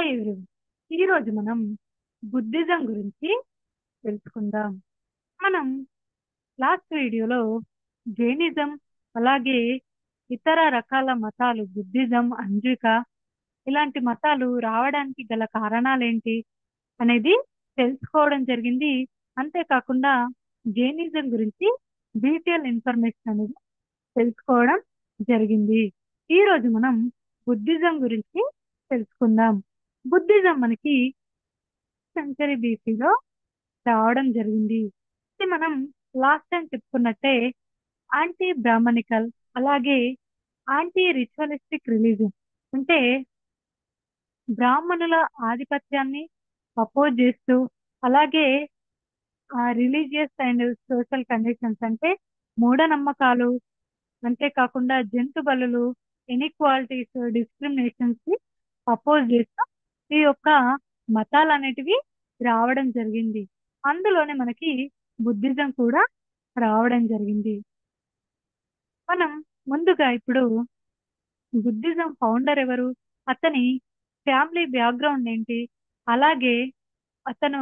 Hi everyone. ఈరోజు మనం Buddhism గురించి తెలుసుకుందాం. మనం లాస్ట్ వీడియోలో జైనిజం అలాగే ఇతర రకాల మతాలు బుద్ధిజం, అంజిక ఇలాంటి మతాలు రావడానికి గల కారణాలేంటి అనేది తెలుసుకోవడం జరిగింది. అంతేకాకుండా జైనిజం గురించి డీటెయిల్ ఇన్ఫర్మేషన్ అనేది తెలుసుకోవడం జరిగింది. ఈరోజు మనం బుద్ధిజం గురించి తెలుసుకుందాం. బుద్ధిజం మనకి సెంచరీ బీసీలో రావడం జరిగింది. ఇది మనం లాస్ట్ టైం చెప్పుకున్నట్టే యాంటీ బ్రాహ్మణికల్ అలాగే యాంటీ రిచువలిస్టిక్ రిలీజన్ అంటే బ్రాహ్మణుల ఆధిపత్యాన్ని అపోజ్ చేస్తూ అలాగే రిలీజియస్ అండ్ సోషల్ కండిషన్స్ అంటే మూఢనమ్మకాలు అంతేకాకుండా జంతు బలులు ఇన్ఈక్వాలిటీస్ డిస్క్రిమినేషన్స్ కి అపోజ్ చేస్తూ ఈ యొక్క మతాలు అనేటివి రావడం జరిగింది. అందులోనే మనకి బుద్ధిజం కూడా రావడం జరిగింది. మనం ముందుగా ఇప్పుడు బుద్ధిజం ఫౌండర్ ఎవరు, అతని ఫ్యామిలీ బ్యాక్గ్రౌండ్ ఏంటి, అలాగే అతను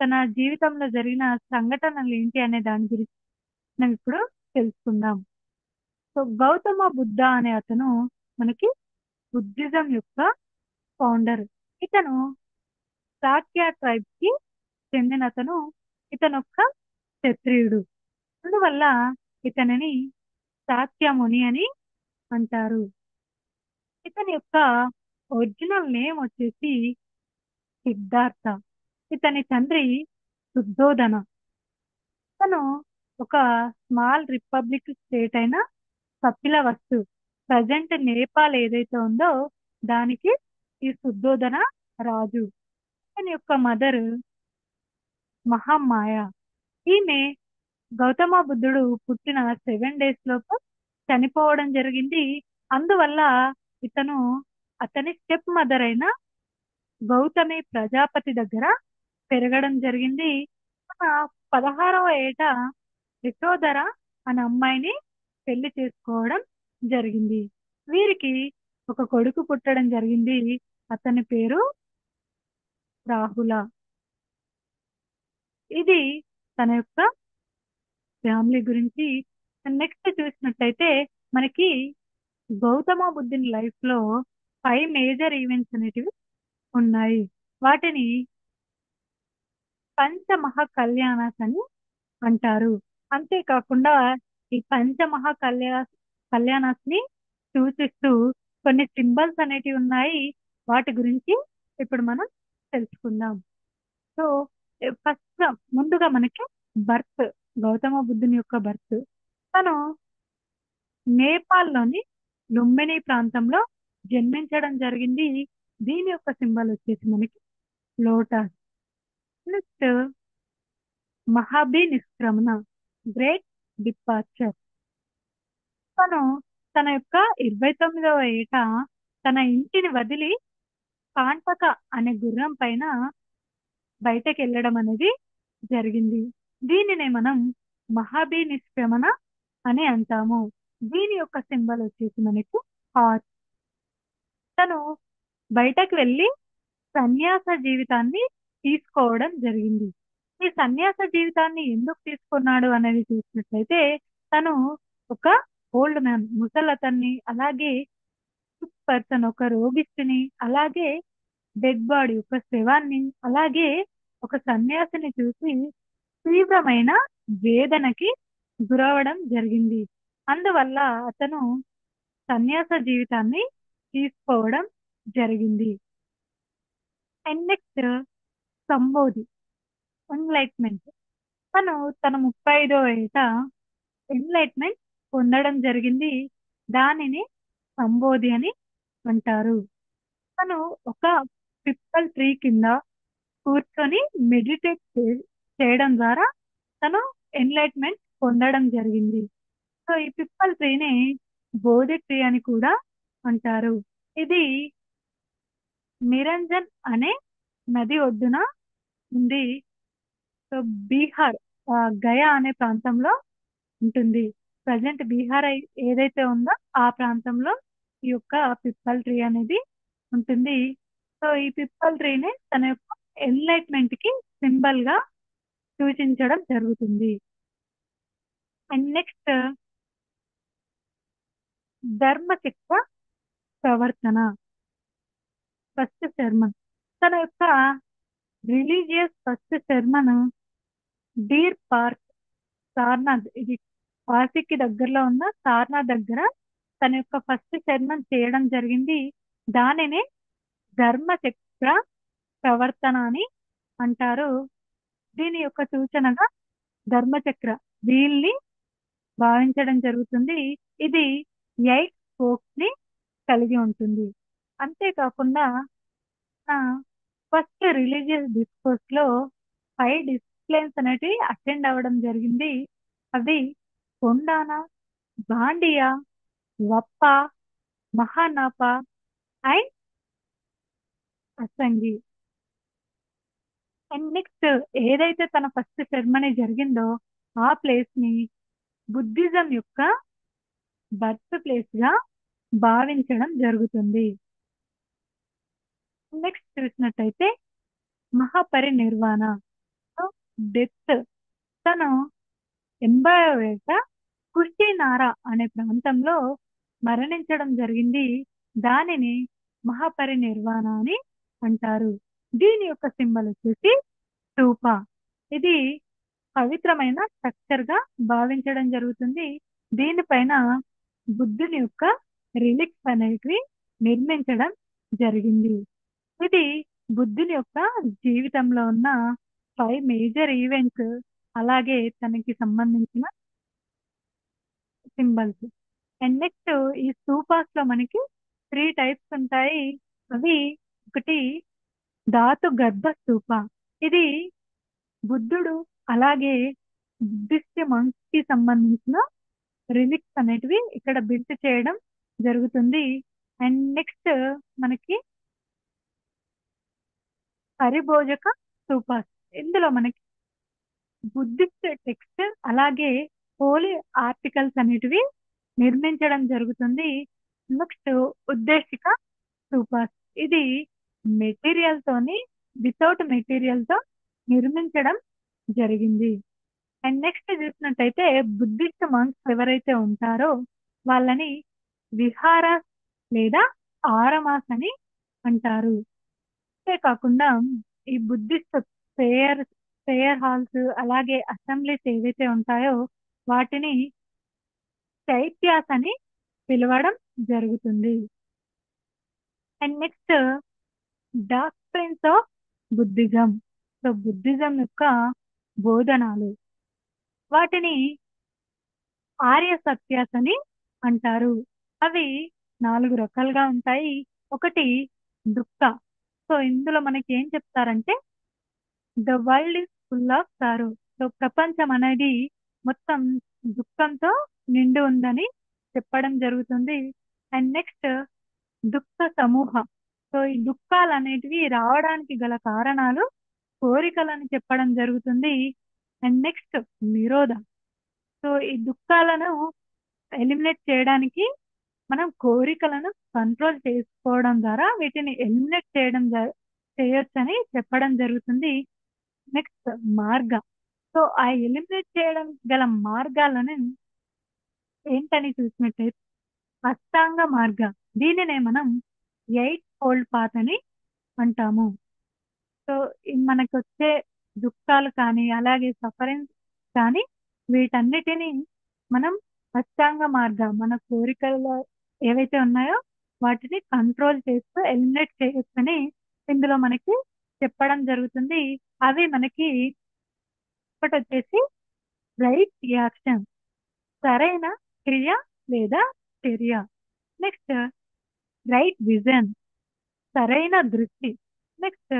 తన జీవితంలో జరిగిన సంఘటనలు ఏంటి అనే దాని గురించి మనం ఇప్పుడు తెలుసుకుందాం. సో గౌతమ బుద్ధ అనే అతను మనకి బుద్ధిజం యొక్క ఫౌండర్. ఇతను శాక్య ట్రైబ్ కి చెందిన అతను. ఇతను ఒక క్షత్రియుడు. అందువల్ల ఇతనిని శాక్యముని అని అంటారు. ఇతని యొక్క ఒరిజినల్ నేమ్ వచ్చేసి సిద్ధార్థ. ఇతని తండ్రి శుద్ధోదన. ఇతను ఒక స్మాల్ రిపబ్లిక్ స్టేట్ అయిన కపిలవస్తు ప్రజెంట్ నేపాల్ ఏదైతే ఉందో దానికి ఈ శుద్ధోదన రాజు. ఇతని యొక్క మదర్ మహామాయ. ఈమె గౌతమ బుద్ధుడు పుట్టిన 7 days లోపు చనిపోవడం జరిగింది. అందువల్ల ఇతను అతని స్టెప్ మదర్ అయిన గౌతమి ప్రజాపతి దగ్గర పెరగడం జరిగింది. తన 16వ ఏట యశోధర అనే అమ్మాయిని పెళ్లి చేసుకోవడం జరిగింది. వీరికి ఒక కొడుకు పుట్టడం జరిగింది. అతని పేరు రాహుల. ఇది తన యొక్క ఫ్యామిలీ గురించి. నెక్స్ట్ చూసినట్లయితే మనకి గౌతమ బుద్ధుని లైఫ్ లో 5 మేజర్ ఈవెంట్స్ అనేటివి ఉన్నాయి. వాటిని పంచమహా కళ్యాణాస్ అని అంటారు. అంతేకాకుండా ఈ పంచమహా కళ్యాణాస్ ని సూచిస్తూ కొన్ని సింబల్స్ అనేటివి ఉన్నాయి. వాటి గురించి ఇప్పుడు మనం తెలుసుకుందాం. సో ఫస్ట్ ముందుగా మనకి బర్త్, గౌతమ బుద్ధుని యొక్క బర్త్. తను నేపాల్లోని లుంబిని ప్రాంతంలో జన్మించడం జరిగింది. దీని యొక్క సింబల్ వచ్చేసి మనకి లోటస్. నెక్స్ట్ మహాబీ నిష్క్రమణ, గ్రేట్ డిపార్చర్. తను తన యొక్క 29వ ఏట తన ఇంటిని వదిలి కాంటక అనే గుర్రం పైన బయటకు వెళ్ళడం అనేది జరిగింది. దీనినే మనం మహాబీ నిష్క్రమణ అని అంటాము. దీని యొక్క సింబల్ వచ్చేసి మనకి హార్ట్. తను బయటకు వెళ్ళి సన్యాస జీవితాన్ని తీసుకోవడం జరిగింది. ఈ సన్యాస జీవితాన్ని ఎందుకు తీసుకున్నాడు అనేది చూసినట్లయితే తను ఒక ఓల్డ్ మ్యాన్, ముసలతన్ని, అలాగే సిక్ పర్సన్ ఒక రోగిష్టిని, అలాగే డెడ్ బాడీ ఒక శవాన్ని, అలాగే ఒక సన్యాసిని చూసి తీవ్రమైన వేదనకి గురవడం జరిగింది. అందువల్ల అతను సన్యాస జీవితాన్ని తీసుకోవడం జరిగింది. And next Sambodhi, enlightenment. తను తన 35వ ఏట ఎన్లైట్మెంట్ పొందడం జరిగింది. దానిని సంబోధి అని అంటారు. తను ఒక పిప్పల్ ట్రీ కింద కూర్చొని మెడిటేట్ చేయడం ద్వారా తను ఎన్లైట్మెంట్ పొందడం జరిగింది. సో ఈ పిప్పల్ ట్రీని బోధి ట్రీ అని కూడా అంటారు. ఇది నిరంజన్ అనే నది ఒడ్డున ఉంది. సో బీహార్, గయా అనే ప్రాంతంలో ఉంటుంది. ప్రజెంట్ బీహార్ ఏదైతే ఉందో ఆ ప్రాంతంలో ఈ యొక్క పిప్పల్ ట్రీ అనేది ఉంటుంది. సో సో ఈ పిప్పల్ ట్రీని తన యొక్క ఎన్లైట్మెంట్ కి సింబల్ గా సూచించడం జరుగుతుంది. అండ్ నెక్స్ట్ ధర్మచక్ర ప్రవర్తన. ఫస్ట్ శర్మన్ తన యొక్క religious first Sharman deer park Sarnath, ఇది కాశీకి దగ్గరలో ఉన్న సార్నాథ్ దగ్గర తన యొక్క ఫస్ట్ శర్మన్ చేయడం జరిగింది. దానిని ధర్మచక్ర ప్రవర్తన అని అంటారు. దీని యొక్క సూచనగా ధర్మచక్ర వీల్ని భావించడం జరుగుతుంది. ఇది 8 స్పోక్స్ ని కలిగి ఉంటుంది. అంతేకాకుండా ఫస్ట్ రిలీజియస్ డిస్కోర్స్ లో 5 డిసిప్లిన్స్ అనేటివి అటెండ్ అవ్వడం జరిగింది. అవి కొండాన, బాండియా, వప్ప, మహానాప అండ్ అసంగి. అండ్ నెక్స్ట్ ఏదైతే తన ఫస్ట్ సెరమనీ జరిగిందో ఆ ప్లేస్ ని బుద్ధిజం యొక్క బర్త్ ప్లేస్ గా భావించడం జరుగుతుంది. నెక్స్ట్ చూసినట్టయితే మహాపరినిర్వాణ, డెత్. తను 80వ ఏట కుషినారా అనే ప్రాంతంలో మరణించడం జరిగింది. దానిని మహాపరినిర్వాణ అని అంటారు. దీని యొక్క సింబల్ వచ్చేసి స్తూప. ఇది పవిత్రమైన స్ట్రక్చర్ గా భావించడం జరుగుతుంది. దీనిపైన బుద్ధుని యొక్క రిలిక్స్ అనేవి నిర్మించడం జరిగింది. ఇది బుద్ధుని యొక్క జీవితంలో ఉన్న 5 మేజర్ ఈవెంట్స్, అలాగే తనకి సంబంధించిన సింబల్స్. అండ్ నెక్స్ట్ ఈ స్తూపాస్ లో మనకి 3 టైప్స్ ఉంటాయి. అవి ఒకటి ధాతు గర్భ స్తూప. ఇది బుద్ధుడు అలాగే బుద్ధిస్ట్ మంక్స్ కి సంబంధించిన రిలిక్స్ అనేటివి ఇక్కడ బిల్ట్ చేయడం జరుగుతుంది. అండ్ నెక్స్ట్ మనకి పరిభోజక స్తూపాస్. ఇందులో మనకి బుద్ధిస్ట్ టెక్స్ట్ అలాగే హోలీ ఆర్టికల్స్ అనేటివి నిర్మించడం జరుగుతుంది. నెక్స్ట్ ఉద్దేశిక స్తూపాస్. ఇది మెటీరియల్ తోని వితౌట్ మెటీరియల్ తో నిర్మించడం జరిగింది. అండ్ నెక్స్ట్ చూసినట్టయితే బుద్ధిస్ట్ మంక్స్ ఎవరైతే ఉంటారో వాళ్ళని విహారాస్ లేదా ఆరమాస్ అని అంటారు. అంతేకాకుండా ఈ బుద్ధిస్ట్ ప్రేయర్ హాల్స్ అలాగే అసెంబ్లీస్ ఏవైతే ఉంటాయో వాటిని చైత్యాస్ అని పిలవడం జరుగుతుంది. And next doctrines of Buddhism. So Buddhism యొక్క బోధనాలు, వాటిని ఆర్య సత్యాస్ అని అంటారు. అవి 4 రకాలుగా ఉంటాయి. ఒకటి దుఃఖ. సో ఇందులో మనకి ఏం చెప్తారంటే the world is full of sorrow. So ప్రపంచం అనేది మొత్తం దుఃఖంతో నిండి ఉందని చెప్పడం జరుగుతుంది. అండ్ నెక్స్ట్ దుఃఖ సమూహ. సో ఈ దుఃఖాలు అనేటివి రావడానికి గల కారణాలు కోరికలని చెప్పడం జరుగుతుంది. And next నిరోధ. సో ఈ దుఃఖాలను ఎలిమినేట్ చేయడానికి మనం కోరికలను కంట్రోల్ చేసుకోవడం ద్వారా వీటిని ఎలిమినేట్ చేయొచ్చని చెప్పడం జరుగుతుంది. నెక్స్ట్ మార్గ. సో ఆ ఎలిమినేట్ చేయడం గల మార్గాలను ఏంటని చూసినట్టయితే అష్టాంగ మార్గ. దీనినే మనం 8 ఫోల్డ్ పాత్ అని అంటాము. సో మనకు వచ్చే దుఃఖాలు కానీ అలాగే సఫరింగ్ కానీ వీటన్నిటిని మనం అష్టాంగ మార్గ, మన కోరికలు ఏవైతే ఉన్నాయో వాటిని కంట్రోల్ చేస్తూ ఎలిమినేట్ చేయొచ్చని ఇందులో మనకి చెప్పడం జరుగుతుంది. అవి మనకి ఒకటి వచ్చేసి రైట్ యాక్షన్, సరైన క్రియ లేదా చర్య. నెక్స్ట్ రైట్ విజన్, సరైన దృష్టి. నెక్స్ట్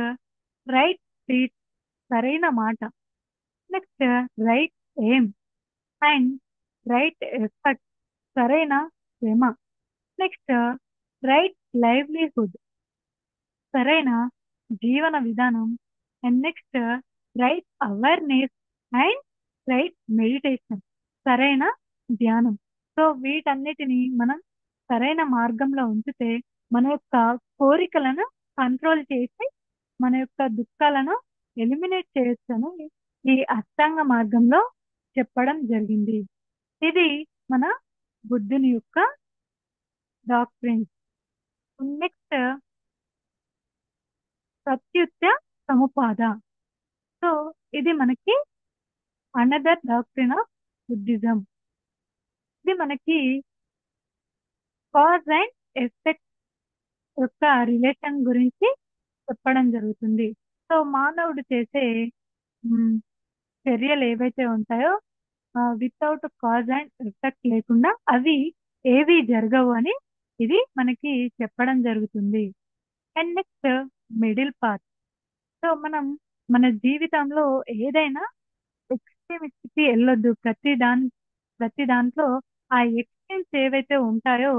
రైట్ స్పీచ్, సరైన మాట. Next right aim and right effort, సరైన శ్రమ. నెక్స్ట్ రైట్ లైవ్లీహుడ్, సరైన జీవన విధానం. And next right awareness and right meditation, సరైన ధ్యానం. సో వీటన్నిటిని మనం సరైన మార్గంలో ఉంచితే మన యొక్క కోరికలను కంట్రోల్ చేసి మన యొక్క దుఃఖాలను ఎలిమినేట్ చేయొచ్చని ఈ అష్టాంగ మార్గంలో చెప్పడం జరిగింది. ఇది మన బుద్ధుని యొక్క డాక్ట్రిన్. నెక్స్ట్ ప్రత్యుత్య సముపాద. సో ఇది మనకి అనదర్ డాక్ట్రిన్ ఆఫ్ బుద్ధిజం. ఇది మనకి కాజ్ అండ్ ఎఫెక్ట్ యొక్క రిలేషన్ గురించి చెప్పడం జరుగుతుంది. సో మానవుడు చేసే మ్, చర్యలు ఏవైతే ఉంటాయో వితౌట్ కాజ్ అండ్ ఎఫెక్ట్ లేకుండా అవి ఏవి జరగవు అని ఇది మనకి చెప్పడం జరుగుతుంది. And next middle path. So మనం మన జీవితంలో ఏదైనా ఎక్స్ట్రీమిస్ట్కి వెళ్ళొద్దు. ప్రతి దాంట్లో ఆ ఎక్స్ట్రీమ్స్ ఏవైతే ఉంటాయో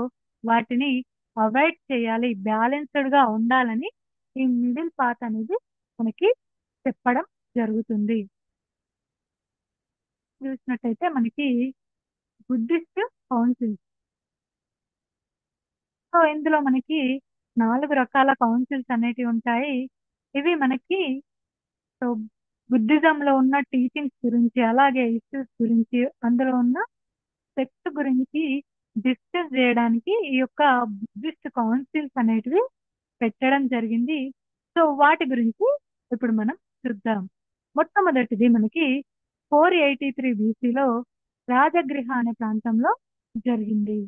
వాటిని అవాయిడ్ చేయాలి, బ్యాలెన్స్డ్ గా ఉండాలని ఈ మిడిల్ పాత్ అనేది మనకి చెప్పడం జరుగుతుంది. చూసినట్టయితే మనకి బుద్ధిస్ట్ కౌన్సిల్స్. సో ఇందులో మనకి 4 రకాల కౌన్సిల్స్ అనేటివి ఉంటాయి. ఇవి మనకి సో బుద్ధిజం లో ఉన్న టీచింగ్స్ గురించి, అలాగే ఇష్యూస్ గురించి, అందులో ఉన్న సెక్ట్ గురించి డిస్కస్ చేయడానికి ఈ యొక్క బుద్ధిస్ట్ కౌన్సిల్స్ అనేటివి పెట్టడం జరిగింది. సో వాటి గురించి ఇప్పుడు మనం చూద్దాం. మొట్టమొదటిది మనకి 483 బీసీలో రాజగృహ అనే ప్రాంతంలో జరిగింది.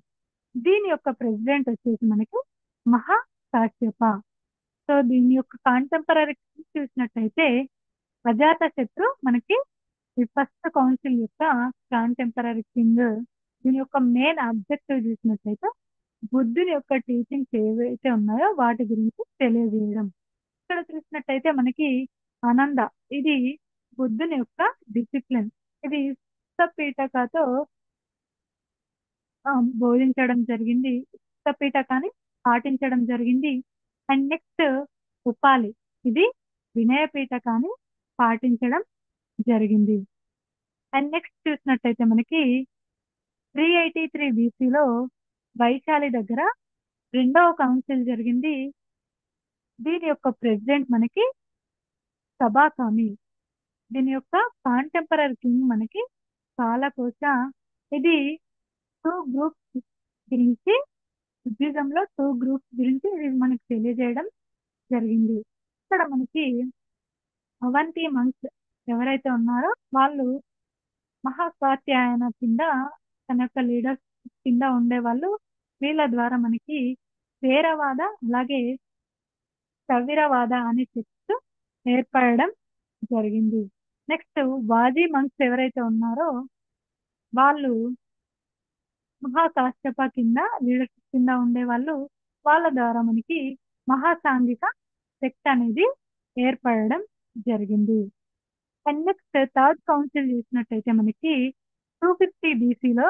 దీని యొక్క ప్రెసిడెంట్ వచ్చేసి మనకి మహాకాశ్యప. సో దీని యొక్క కాంటెంపరీ చూసినట్టయితే అజాత శత్రు మనకి ఈ ఫస్ట్ కౌన్సిల్ యొక్క కాంటెంపరీ కింగ్. దీని యొక్క మెయిన్ ఆబ్జెక్టివ్ చూసినట్టయితే బుద్ధుని యొక్క టీచింగ్స్ ఏవైతే ఉన్నాయో వాటి గురించి తెలియజేయడం. ఇక్కడ చూసినట్టయితే మనకి ఆనంద, ఇది బుద్ధుని యొక్క డిసిప్లిన్. ఇది పీఠకతో బోధించడం జరిగింది, పీఠకాన్ని పాటించడం జరిగింది. అండ్ నెక్స్ట్ ఉపాలి, ఇది వినయ పీఠకాన్ని పాటించడం జరిగింది. అండ్ నెక్స్ట్ చూసినట్టయితే మనకి 383 బీసీలో వైశాలి దగ్గర రెండవ కౌన్సిల్ జరిగింది. దీని యొక్క ప్రెసిడెంట్ మనకి సభాకామి. దీని యొక్క కాంటెంపరీ కింగ్ మనకి కాలకోశ. ఇది 2 గ్రూప్స్ గురించి, బుద్ధిజంలో 2 గ్రూప్స్ గురించి ఇది మనకి తెలియజేయడం జరిగింది. ఇక్కడ మనకి అవంతి మంక్స్ ఎవరైతే ఉన్నారో వాళ్ళు మహాకాత్యాయన కింద, తన యొక్క లీడర్స్ కింద ఉండేవాళ్ళు. వీళ్ళ ద్వారా మనకి థేరవాద అలాగే సవిరవాద అనే సెక్ట్స్ ఏర్పడడం జరిగింది. నెక్స్ట్ వాజీ మంక్స్ ఎవరైతే ఉన్నారో వాళ్ళు మహాకాశ్యప కింద లీడర్షిప్ కింద ఉండేవాళ్ళు. వాళ్ళ ద్వారా మనకి మహాసాంఘిక సెక్ట్ అనేది ఏర్పడడం జరిగింది. అండ్ నెక్స్ట్ థర్డ్ కౌన్సిల్ చూసినట్టయితే మనకి 250 బీసీలో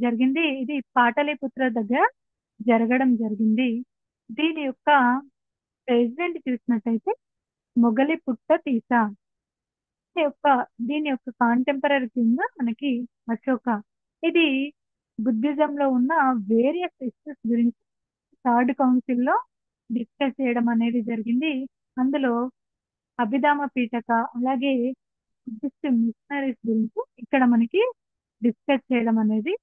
జరిగింది. ఇది పాటలీపుత్ర దగ్గర జరగడం జరిగింది. దీని యొక్క ప్రెసిడెంట్ చూసినట్టయితే మొగలి పుట్ట తీసా. దీని యొక్క కాంటెంపరీ కింద మనకి అశోక. ఇది బుద్ధిజంలో ఉన్న వేరియస్ ఇష్యూస్ గురించి థర్డ్ కౌన్సిల్లో డిస్కస్ చేయడం అనేది జరిగింది. అందులో అభిధామ పీఠక అలాగే బుద్ధిస్ట్ మిషనరీస్ గురించి ఇక్కడ మనకి డిస్కస్ చేయడం అనేది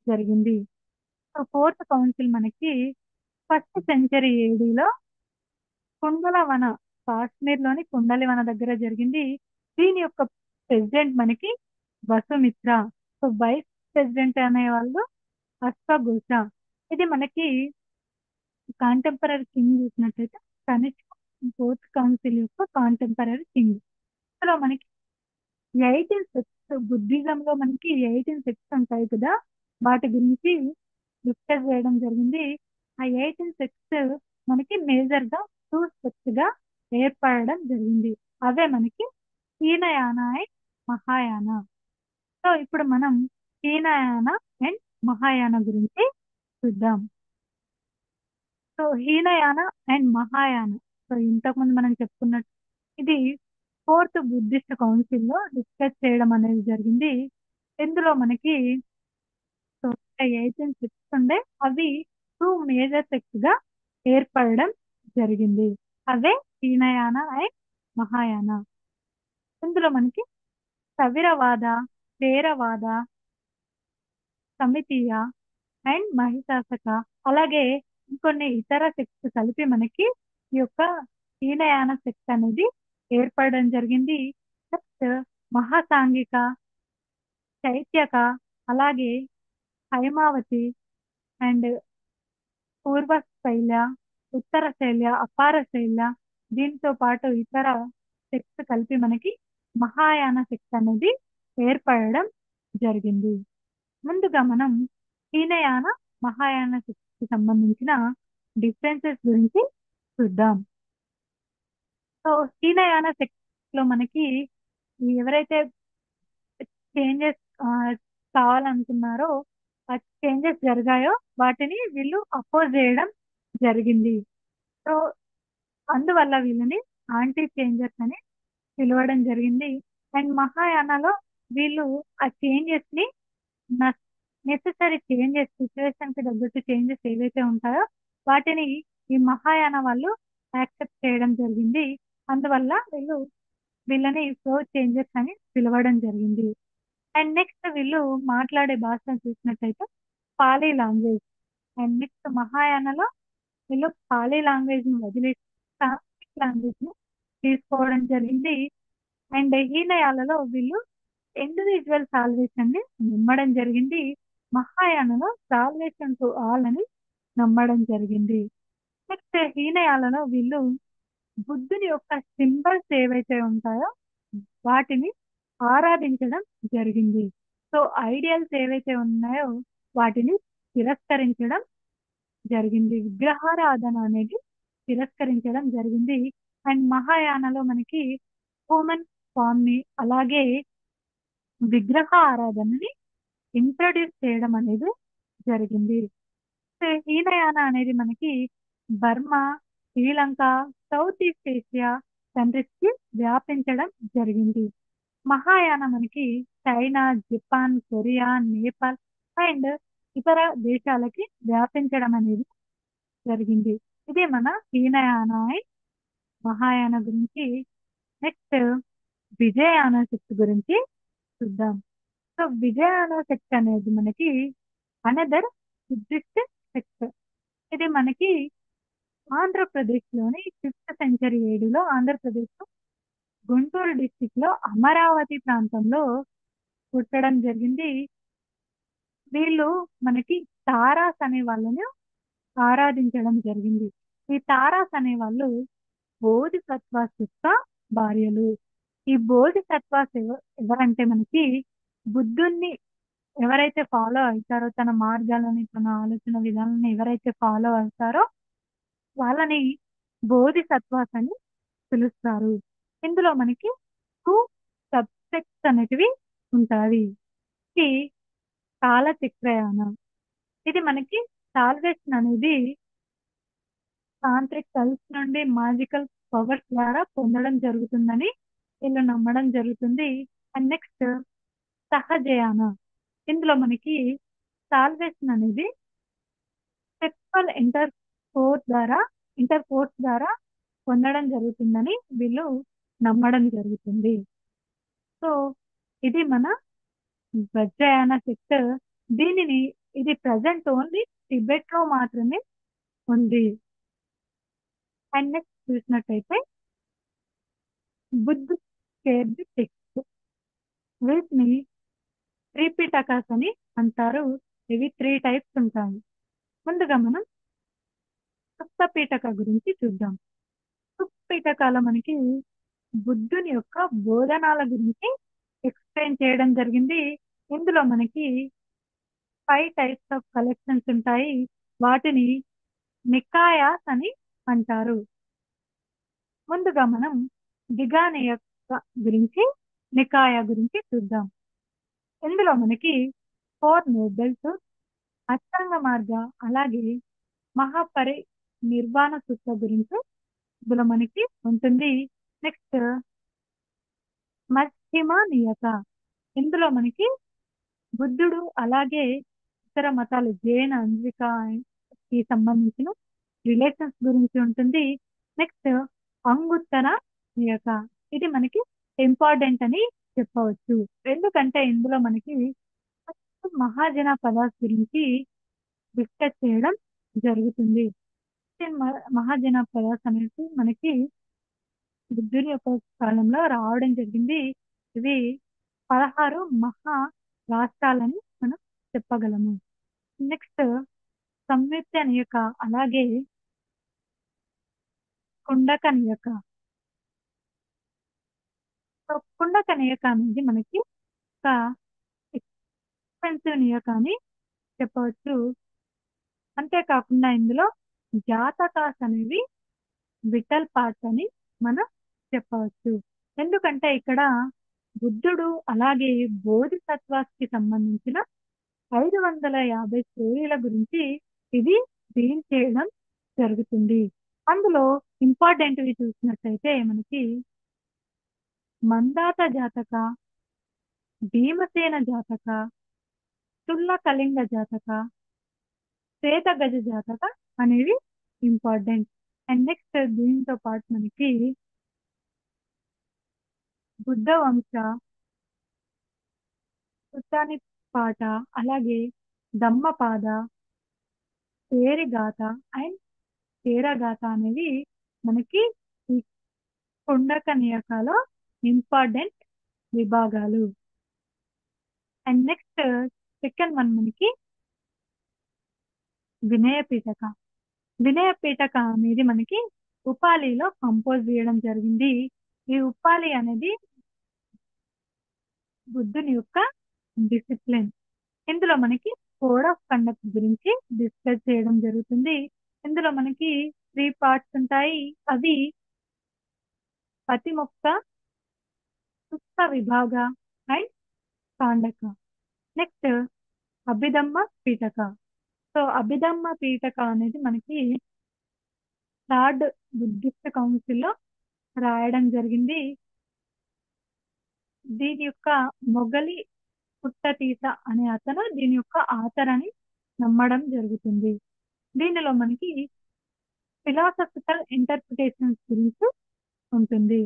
జరిగింది. సో ఫోర్త్ కౌన్సిల్ మనకి 1st సెంచరీ ఏడీలో కుండలవన, కాశ్మీర్లోని కుండలివన దగ్గర జరిగింది. దీని యొక్క ప్రెసిడెంట్ మనకి వసుమిత్ర. సో వైస్ ప్రెసిడెంట్ అనేవాళ్ళు అశ్వఘోష. ఇది మనకి కాంటెంపరీ కింగ్ చూసినట్టయితే కనిష్క, 4th కౌన్సిల్ యొక్క కాంటెంపరీ కింగ్. ఇందులో మనకి 18 సెక్ట్స్, బుద్ధిజంలో మనకి 18 సెక్ట్స్ ఉంటాయి కదా, వాటి గురించి డిస్కస్ చేయడం జరిగింది. ఆ 18 సెక్ట్స్ మనకి మేజర్ గా 2 సెక్ట్స్ గా ఏర్పడడం జరిగింది. అవే మనకి హీనయాన అండ్ మహాయాన. సో ఇప్పుడు మనం హీనయాన అండ్ మహాయాన గురించి చూద్దాం. So Hinayana and Mahayana, so ఇంతకుముందు మనం చెప్పుకున్నట్టు ఇది 4th బుద్ధిస్ట్ కౌన్సిల్లో డిస్కస్ చేయడం అనేది జరిగింది. ఇందులో మనకి 18 సెక్ట్స్ ఉండే, అవి 2 మేజర్ సెక్ట్స్ గా ఏర్పడడం జరిగింది. అవే హీనయాన అండ్ మహాయాన. ఇందులో మనకి సవిరవాద, థేరవాద, సమితీయ అండ్ మహిషాసక, అలాగే ఇంకొన్ని ఇతర సెక్ట్స్ కలిపి మనకి ఈ యొక్క హీనయాన సెక్ట్ అనేది ఏర్పడడం జరిగింది. నెక్స్ట్ మహాసాంఘిక, చైత్యక, అలాగే హైమావతి అండ్ పూర్వ శైల్య, ఉత్తర శైల్య, అపార శైల్య, దీంతో పాటు ఇతర సెక్ట్స్ కలిపి మనకి మహాయాన సెక్ట్ అనేది ఏర్పడడం జరిగింది. ముందుగా మనం హీనయాన, మహాయాన సెక్ట్ కి సంబంధించిన డిఫరెన్సెస్ గురించి చూద్దాం. సో హీనయాన సెక్ట్ లో మనకి ఎవరైతే చేంజెస్ కావాలనుకున్నారో ఆ చేంజెస్ జరిగాయో వాటిని వీళ్ళు అపోజ్ చేయడం జరిగింది. సో అందువల్ల వీళ్ళని యాంటీ చేంజర్స్ అని పిలవడం జరిగింది. అండ్ మహాయానలో వీళ్ళు ఆ చేంజెస్ ని నెసెసరీ చేంజెస్, సిచ్యువేషన్ కి తగ్గట్టు చేంజెస్ ఏవైతే ఉంటాయో వాటిని ఈ మహాయాన వాళ్ళు యాక్సెప్ట్ చేయడం జరిగింది. అందువల్ల వీళ్ళని ఫ్లో చేంజెస్ అని పిలవడం జరిగింది. అండ్ నెక్స్ట్ వీళ్ళు మాట్లాడే భాషను చూసినట్టయితే పాలీ లాంగ్వేజ్. అండ్ నెక్స్ట్ మహాయానలో వీళ్ళు పాలీ లాంగ్వేజ్ ని వదిలేసి సంస్కృత్ లాంగ్వేజ్ ని తీసుకోవడం జరిగింది. అండ్ హీనయాలలో వీళ్ళు ఇండివిజువల్ సాల్వేషన్ ని నమ్మడం జరిగింది. మహాయానలో సాల్వేషన్ టు ఆల్ అని నమ్మడం జరిగింది. నెక్స్ట్ హీనయాలలో వీళ్ళు బుద్ధుని యొక్క సింబల్స్ ఏవైతే ఉంటాయో వాటిని ఆరాధించడం జరిగింది. సో ఐడియల్స్ ఏవైతే ఉన్నాయో వాటిని తిరస్కరించడం జరిగింది. విగ్రహారాధన అనేది తిరస్కరించడం జరిగింది. అండ్ మహాయానలో మనకి హ్యూమన్ ఫామ్ ని, అలాగే విగ్రహ ఆరాధనని ఇంట్రడ్యూస్ చేయడం అనేది జరిగింది. హీనయాన అనేది మనకి Burma, Sri Lanka, south east Asia countries కి వ్యాపించడం జరిగింది. మహాయాన మనకి China, Japan, Korea, Nepal and ఇతర దేశాలకి వ్యాపించడం అనేది జరిగింది. ఇది మన హీనయాన అండ్ మహాయాన గురించి. నెక్స్ట్ విజయయాన శక్తి గురించి చూద్దాం. సో విజయయాన శక్తి అనేది మనకి అనదర్ బుద్ధిస్ట్ సెక్ట్. ఇది మనకి ఆంధ్రప్రదేశ్ లోని 5th సెంచరీ ఏడులో ఆంధ్రప్రదేశ్ లో గుంటూరు డిస్టిక్ లో అమరావతి ప్రాంతంలో పుట్టడం జరిగింది. వీళ్ళు మనకి తారాస్ అనే వాళ్ళని ఆరాధించడం జరిగింది. ఈ తారాస్ అనే వాళ్ళు బోధిసత్వాస్ యొక్క భార్యలు. ఈ బోధిసత్వాస్ ఎవరంటే మనకి బుద్ధుణ్ణి ఎవరైతే ఫాలో అవుతారో, తన మార్గాలని, తన ఆలోచన విధానాన్ని ఎవరైతే ఫాలో అవుతారో వాళ్ళని బోధిసత్వాస్ అని పిలుస్తారు. ఇందులో మనకి 2 సబ్సెక్ట్స్ అనేటివి ఉంటాయి. ఇది కాలచక్రయాన. ఇది మనకి సాల్వేషన్ అనేది తాంత్రిక్ కల్స్ నుండి మాజికల్ పవర్స్ ద్వారా పొందడం జరుగుతుందని వీళ్ళు నమ్మడం జరుగుతుంది. And next Sahajayana. ఇందులో మనకి సాల్వేషన్ అనేది సెక్సువల్ ఇంటర్ కోర్స్ ద్వారా పొందడం జరుగుతుందని వీళ్ళు నమ్మడం జరుగుతుంది. సో ఇది మన వజ్రయాన సెక్ట్. ఇది ప్రజెంట్ ఓన్లీ టిబెట్ లో మాత్రమే ఉంది. అండ్ నెక్స్ట్ చూసినట్టయితే బుద్ధ్ షేర్డ్ టెక్స్ట్. వీటిని త్రిపిటకాస్ అని అంటారు. ఇవి 3 టైప్స్ ఉంటాయి. ముందుగా మనం సుప్తపీఠక గురించి చూద్దాం. సుప్తపీఠకాల మనకి బుద్ధుని యొక్క బోధనాల గురించి ఎక్స్ప్లెయిన్ చేయడం జరిగింది. ఇందులో మనకి 5 టైప్స్ ఆఫ్ కలెక్షన్స్ ఉంటాయి. వాటిని నికాయాస్ అని అంటారు. ముందుగా మనం దిగానియ గురించి, నికాయ గురించి చూద్దాం. ఇందులో మనకి 4 నోబెల్స్, అష్టాంగ మార్గ, అలాగే మహాపరి నిర్వాణ సూత్ర గురించి ఇందులో మనకి ఉంటుంది. నెక్స్ట్ మధ్యమ నియత. ఇందులో మనకి బుద్ధుడు అలాగే ఇతర మతాలు జైన, అంజిక కి సంబంధించిన రిలేషన్స్ గురించి ఉంటుంది. నెక్స్ట్ అంగుత్తర నియక, ఇది మనకి ఇంపార్టెంట్ అని చెప్పవచ్చు. ఎందుకంటే ఇందులో మనకి మహాజన పదాస్ గురించి డిస్కస్ చేయడం జరుగుతుంది. మహాజన పదాస్ అనేది మనకి బుద్ధుని యొక్క కాలంలో రావడం జరిగింది. ఇవి 16 మహా రాష్ట్రాలని మనం చెప్పగలము. నెక్స్ట్ సంయుక్త నియక, అలాగే కుండక నియక. సో కుండక నియక అనేది మనకి ఒక ఎక్స్పెన్సివ్ నియక అని చెప్పవచ్చు. అంతేకాకుండా ఇందులో జాతకాస్ అనేవి విటల్ పార్ట్స్ అని మనం చెప్పవచ్చు. ఎందుకంటే ఇక్కడ బుద్ధుడు అలాగే బోధిసత్వాకి సంబంధించిన 550 స్టోరీల గురించి ఇది డీల్ చేయడం జరుగుతుంది. అందులో ఇంపార్టెంట్వి చూసినట్టయితే మనకి మందాత జాతక, భీమసేన జాతక, తుల్ల కళింగ జాతక, శ్వేత గజ జాతక అనేవి ఇంపార్టెంట్. అండ్ నెక్స్ట్ దీంతో పాటు మనకి బుద్ధ వంశ, సుత్తాని పాట, అలాగే దమ్మపాద, తేరిగాత అండ్ తేరగాత అనేవి మనకి ఈ కుండక నియకాలో ఇంపార్టెంట్ విభాగాలు. అండ్ నెక్స్ట్ సెకండ్ వన్ మనకి వినయ పీఠక. వినయ పీఠక అనేది మనకి ఉపాలిలో కంపోజ్ చేయడం జరిగింది. ఈ ఉపాలి అనేది బుద్ధుని యొక్క డిసిప్లిన్. ఇందులో మనకి కోడ్ ఆఫ్ కండక్ట్ గురించి డిస్కస్ చేయడం జరుగుతుంది. ఇందులో మనకి 3 పార్ట్స్ ఉంటాయి. అవి Patimokkha, Sutta Vibhanga and Khandaka. Next Abhidhamma Pitaka. So Abhidhamma Pitaka అనేది మనకి థర్డ్ బుద్ధిస్ట్ కౌన్సిల్లో రాయడం జరిగింది. దీని యొక్క మొగలి పుట్టతీత అనే అతను దీని యొక్క ఆథర్ అని నమ్మడం జరుగుతుంది. దీనిలో మనకి ఫిలాసఫికల్ ఇంటర్ప్రిటేషన్స్ గురించి ఉంటుంది.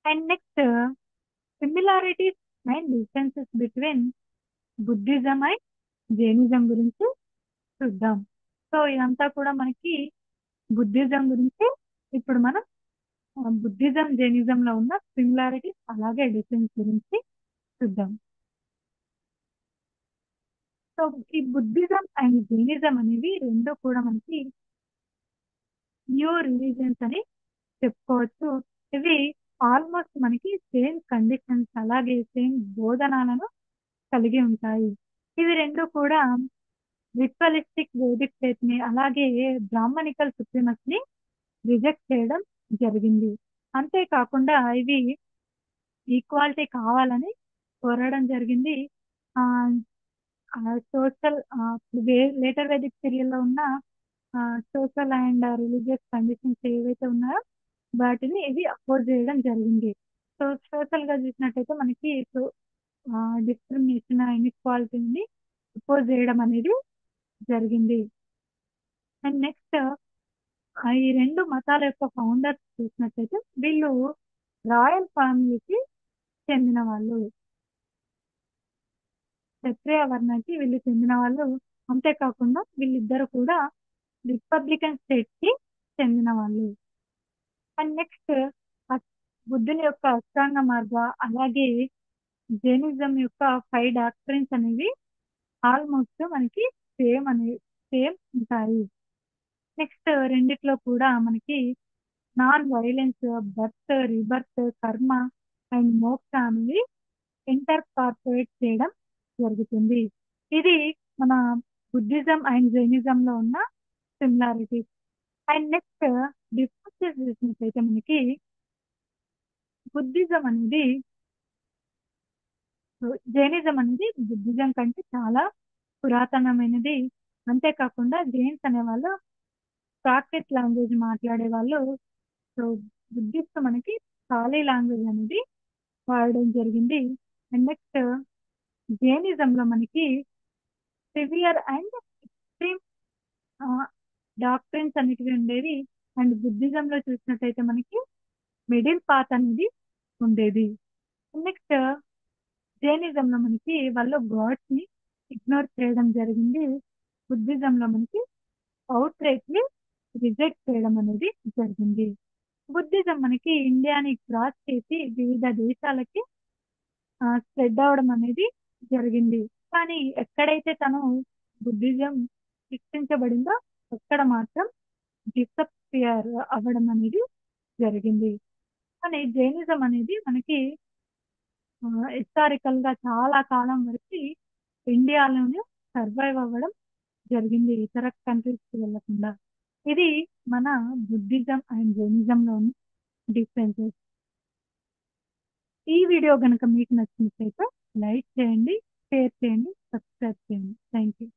And next similarities and differences between Buddhism and Jainism గురించి చూద్దాం. సో ఇదంతా కూడా మనకి బుద్ధిజం గురించి. ఇప్పుడు మనం బుద్ధిజం జైనిజం లో ఉన్న సిమిలారిటీస్ అలాగే డిఫరెన్స్ గురించి చూద్దాం. సో ఈ బుద్ధిజం అండ్ జైనిజం అనేవి రెండు కూడా మనకి న్యూ రిలీజియన్స్ అని చెప్పుకోవచ్చు. ఇవి ఆల్మోస్ట్ మనకి సేమ్ కండిషన్స్ అలాగే సేమ్ బోధనాలను కలిగి ఉంటాయి. ఇవి రెండు కూడా రిచువలిస్టిక్ వేదిక్ ఫెయిత్ ని అలాగే బ్రాహ్మణికల్ సుప్రీమస్ ని రిజెక్ట్ చేయడం జరిగింది. అంతేకాకుండా ఇవి ఈక్వాలిటీ కావాలని కోరడం జరిగింది. సోషల్ లేటర్ వేదిక్ పీరియడ్ లో ఉన్న సోషల్ అండ్ రిలీజియస్ కండిషన్స్ ఏవైతే ఉన్నాయో వాటిని ఇవి అపోజ్ చేయడం జరిగింది. సో సోషల్ గా చూసినట్టయితే మనకి డిస్క్రిమినేషన్ ఇన్ఈక్వాలిటీని అపోజ్ చేయడం అనేది జరిగింది. అండ్ నెక్స్ట్ ఈ రెండు మతాల యొక్క ఫౌండర్స్ చూసినట్టయితే వీళ్ళు రాయల్ ఫ్యామిలీకి చెందిన వాళ్ళు, క్షత్రియ వర్ణానికి వీళ్ళు చెందిన వాళ్ళు. అంతేకాకుండా వీళ్ళిద్దరు కూడా రిపబ్లికన్ స్టేట్ కి చెందిన వాళ్ళు. అండ్ నెక్స్ట్ బుద్ధుని యొక్క అష్టాంగ మార్గ అలాగే జైనిజం యొక్క 5 డాక్ట్రిన్స్ అనేవి ఆల్మోస్ట్ మనకి సేమ్ ఉంటాయి. నెక్స్ట్ రెండిట్లో కూడా మనకి నాన్ వైలెన్స్, బర్త్, రిబర్త్, కర్మ అండ్ మోక్ష అనేవి ఇంటర్ కార్పొరేట్ చేయడం జరుగుతుంది. ఇది మన బుద్ధిజం అండ్ జైనిజం లో ఉన్న సిమిలారిటీస్. అండ్ నెక్స్ట్ డిఫరెన్సెస్ చూసినట్లయితే మనకి బుద్ధిజం అనేది జైనిజం అనేది బుద్ధిజం కంటే చాలా పురాతనమైనది. అంతేకాకుండా జైన్స్ అనే వాళ్ళు ప్రాకృత్ లాంగ్వేజ్ మాట్లాడే వాళ్ళు. సో బుద్ధిస్ట్ మనకి పాలీ లాంగ్వేజ్ అనేది వాడడం జరిగింది. అండ్ నెక్స్ట్ జైనిజం లో మనకి సివియర్ అండ్ ఎక్స్ట్రీమ్ డాక్ట్రిన్స్ అనేటివి ఉండేవి. అండ్ బుద్ధిజంలో చూసినట్టయితే మనకి మిడిల్ పాత్ అనేది ఉండేది. నెక్స్ట్ జైనిజంలో మనకి వాళ్ళు గాడ్స్ ని ఇగ్నోర్ చేయడం జరిగింది. బుద్ధిజంలో మనకి అవుట్ రైట్లీ రిజెక్ట్ చేయడం అనేది జరిగింది. బుద్ధిజం మనకి ఇండియాని క్రాస్ చేసి వివిధ దేశాలకి స్ప్రెడ్ అవడం అనేది జరిగింది. కానీ ఎక్కడైతే తను బుద్ధిజం సృష్టించబడిందో అక్కడ మాత్రం డిసపియర్ అవ్వడం అనేది జరిగింది. కానీ జైనిజం అనేది మనకి హిస్టారికల్ గా చాలా కాలం వరకు ఇండియాలోనే సర్వైవ్ అవ్వడం జరిగింది, ఇతర కంట్రీస్ కి వెళ్ళకుండా. ఇది మన బుద్ధిజం అండ్ జైనిజంలోని డిఫరెన్సెస్. ఈ వీడియో కనుక మీకు నచ్చినట్లయితే లైక్ చేయండి, షేర్ చేయండి, సబ్స్క్రైబ్ చేయండి. Thank you.